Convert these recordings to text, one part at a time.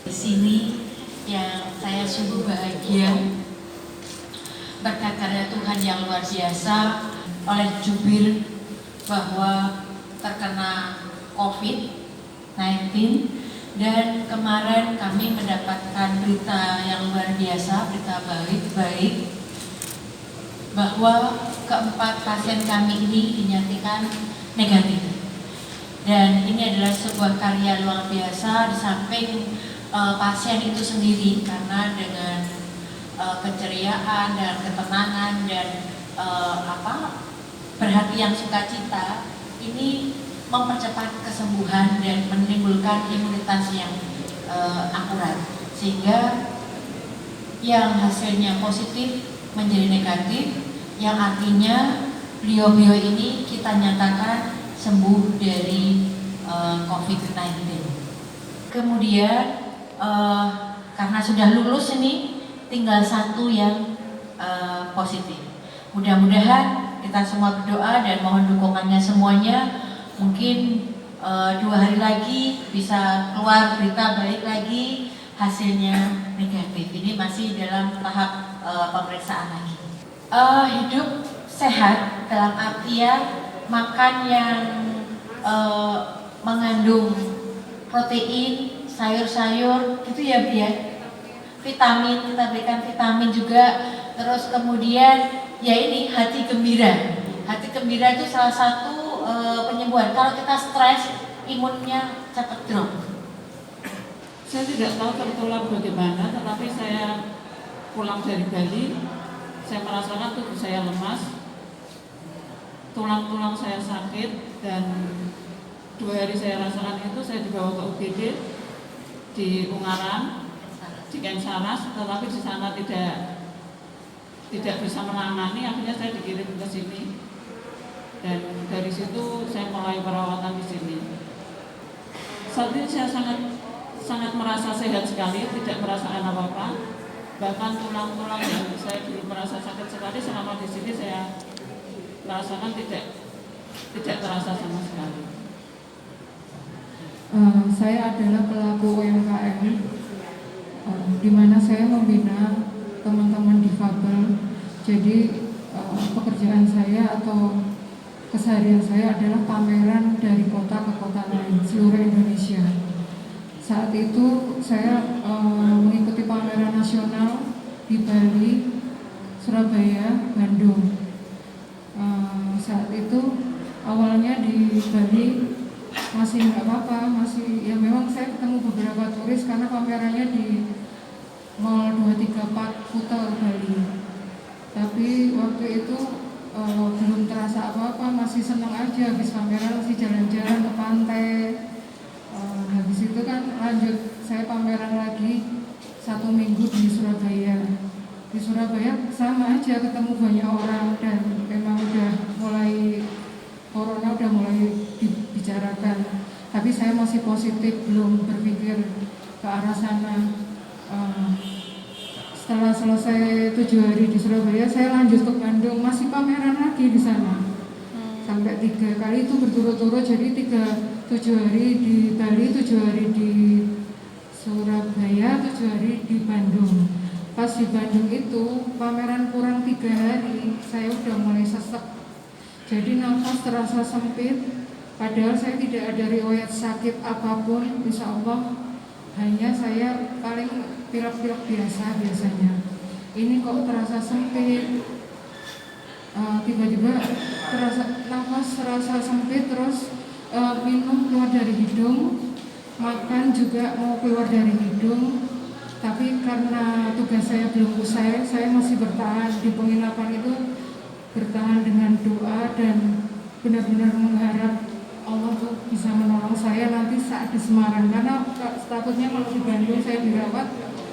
Di sini yang saya sungguh bahagia berkat karya Tuhan yang luar biasa oleh jubir bahwa terkena COVID-19 dan kemarin kami mendapatkan berita yang luar biasa, berita baik bahwa keempat pasien kami ini dinyatakan negatif. Dan ini adalah sebuah karya luar biasa di samping pasien itu sendiri, karena dengan keceriaan dan ketenangan dan berhati yang sukacita ini mempercepat kesembuhan dan menimbulkan imunitas yang akurat, sehingga yang hasilnya positif menjadi negatif, yang artinya beliau-beliau ini kita nyatakan sembuh dari COVID-19. Kemudian karena sudah lulus ini tinggal satu yang positif. Mudah-mudahan kita semua berdoa dan mohon dukungannya semuanya. Mungkin 2 hari lagi bisa keluar berita baik lagi, hasilnya negatif. Ini masih dalam tahap pemeriksaan lagi. Hidup sehat dalam artian makan yang mengandung protein, sayur-sayur, gitu ya Bu ya. Vitamin, kita berikan vitamin juga. Terus kemudian ya ini hati gembira. Hati gembira itu salah satu penyembuhan. Kalau kita stres, imunnya cepat drop. Saya tidak tahu tertular bagaimana, tetapi saya pulang dari Bali, saya merasakan tubuh saya lemas, tulang-tulang saya sakit, dan 2 hari saya rasakan itu saya dibawa ke UGD di Ungaran, di Kensaras, tetapi di sana tidak bisa menangani, akhirnya saya dikirim ke sini, dan dari situ saya mulai perawatan di sini. Saat ini saya sangat merasa sehat sekali, tidak merasakan apa-apa. Bahkan tulang-tulang yang saya dulu merasa sakit sekali, selama di sini saya merasakan tidak terasa sama sekali. Saya adalah pelaku UMKM, di mana saya membina teman-teman difabel. Jadi pekerjaan saya atau keseharian saya adalah pameran dari kota ke kota lain seluruh Indonesia. Saat itu saya mengikuti pameran nasional di Bali, Surabaya, Bandung. Saat itu awalnya di Bali masih nggak apa-apa, masih ya memang saya ketemu beberapa turis karena pamerannya di Mall 234 Kuta Bali. Tapi waktu itu belum terasa apa-apa, masih senang aja habis pameran, masih jalan-jalan ke pantai. Habis itu kan lanjut saya pameran lagi 1 minggu di Surabaya. Di Surabaya sama aja, ketemu banyak orang dan memang udah mulai corona udah mulai dibicarakan. Tapi saya masih positif, belum berpikir ke arah sana. Setelah selesai 7 hari di Surabaya, saya lanjut ke Bandung, masih pameran lagi di sana. Sampai 3 kali itu berturut-turut, jadi 7 hari di Bali, 7 hari di Surabaya, 7 hari di Bandung. Pas di Bandung itu pameran kurang 3 hari, saya udah mulai sesek. Jadi nafas terasa sempit, padahal saya tidak ada riwayat sakit apapun, insya Allah. Hanya saya paling pilek-pilek biasanya. Ini kok terasa sempit, tiba-tiba nafas terasa sempit, terus minum keluar dari hidung, makan juga mau keluar dari hidung. Tapi karena tugas saya belum usai, saya masih bertahan di penginapan itu, bertahan dengan doa dan benar-benar mengharap Allah tuh bisa menolong saya nanti saat di Semarang. Karena takutnya kalau di Bandung saya dirawat,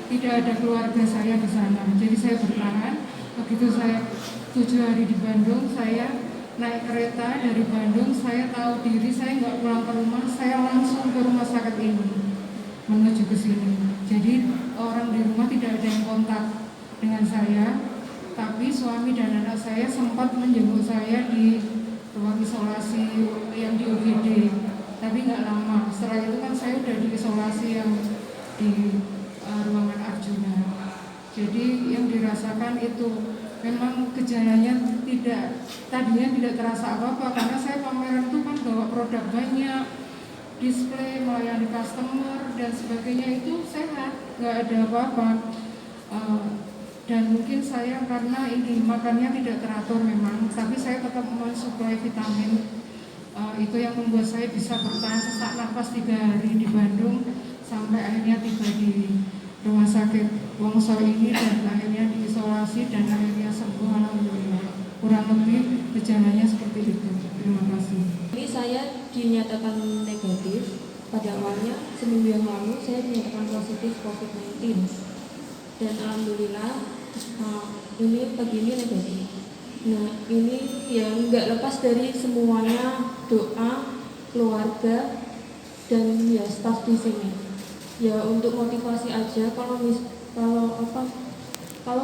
tidak ada keluarga saya di sana. Jadi saya bertahan. Begitu saya 7 hari di Bandung, saya naik kereta dari Bandung, saya tahu diri saya nggak pulang ke rumah, saya langsung ke rumah sakit ini menuju ke sini. Jadi orang di rumah tidak ada yang kontak dengan saya, tapi suami dan anak saya sempat menjenguk saya di ruang isolasi yang di UGD, tapi nggak lama. Setelah itu kan saya udah di isolasi yang di itu. Memang gejalanya tadinya tidak terasa apa-apa karena saya pameran itu kan bawa produk banyak, display, melayani customer dan sebagainya, itu sehat, nggak ada apa-apa. Dan mungkin saya karena ini makannya tidak teratur memang, tapi saya tetap mensuplai vitamin. Itu yang membuat saya bisa bertahan sesak nafas 3 hari di Bandung sampai akhirnya tiba di rumah sakit Wongso ini dan akhirnya diisolasi dan akhirnya sembuh, alhamdulillah. Kurang lebih gejalanya seperti itu. Terima kasih. Ini saya dinyatakan negatif. Pada awalnya seminggu yang lalu saya dinyatakan positif COVID-19 dan alhamdulillah ini pagi ini negatif. Nah ini yang nggak lepas dari semuanya doa keluarga dan ya staf di sini. Ya untuk motivasi aja, kalau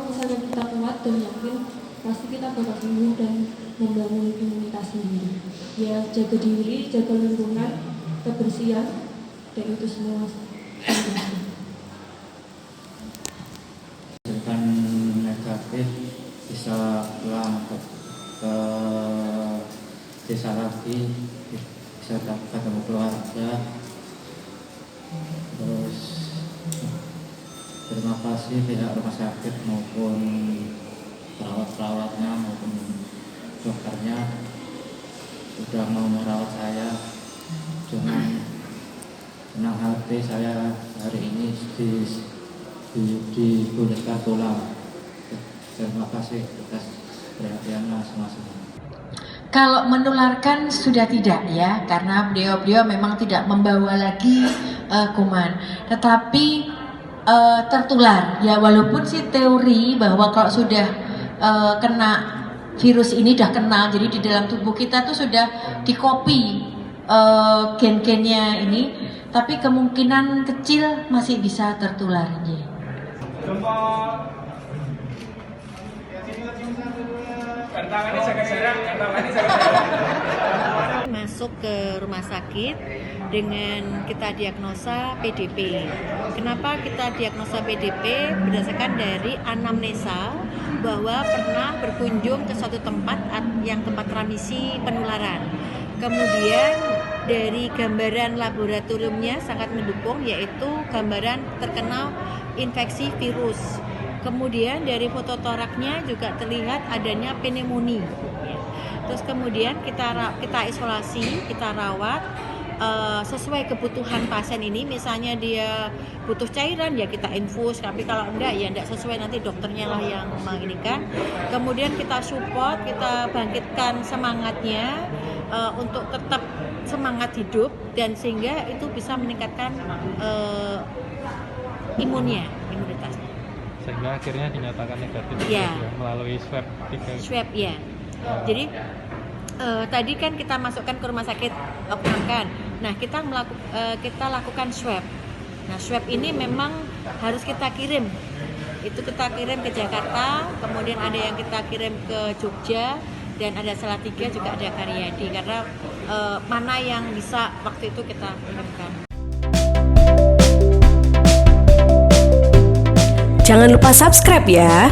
misalnya kita kuat dan yakin pasti kita bakal sembuh dan membangun imunitas sendiri. Ya jaga diri, jaga lingkungan, kebersihan, dan itu semua. Bukan negatif, bisa pulang ke desa lagi, bisa ketemu keluarga. Terus terima kasih pihak rumah sakit maupun perawat-perawatnya maupun dokternya sudah mau merawat saya. Dengan senang hati saya hari ini dibolehkan pulang. Terima kasih atas perhatiannya semua-semua. Kalau menularkan sudah tidak ya, karena beliau memang tidak membawa lagi kuman, tetapi tertular ya, walaupun sih teori bahwa kalau sudah kena virus ini sudah kenal, jadi di dalam tubuh kita tuh sudah dikopi gen-gennya ini, tapi kemungkinan kecil masih bisa tertular. Masuk ke rumah sakit dengan kita diagnosa PDP. Kenapa kita diagnosa PDP? Berdasarkan dari anamnesa bahwa pernah berkunjung ke suatu tempat yang tempat transmisi penularan. Kemudian dari gambaran laboratoriumnya sangat mendukung, yaitu gambaran terkena infeksi virus. Kemudian dari foto toraknya juga terlihat adanya pneumonia. Terus kemudian kita isolasi, kita rawat sesuai kebutuhan pasien ini. Misalnya dia butuh cairan ya kita infus, tapi kalau enggak ya enggak sesuai, nanti dokternya lah yang menginikan. Kemudian kita support, kita bangkitkan semangatnya untuk tetap semangat hidup, dan sehingga itu bisa meningkatkan imunitasnya. Sehingga akhirnya dinyatakan negatif ya, melalui swab ya. Jadi tadi kan kita masukkan ke rumah sakit Pangkan. Nah kita lakukan swab. Nah swab ini memang harus kita kirim. Itu kita kirim ke Jakarta, kemudian ada yang kita kirim ke Jogja, dan ada Salatiga, juga ada Karyadi, karena mana yang bisa waktu itu kita kirimkan. Jangan lupa subscribe ya.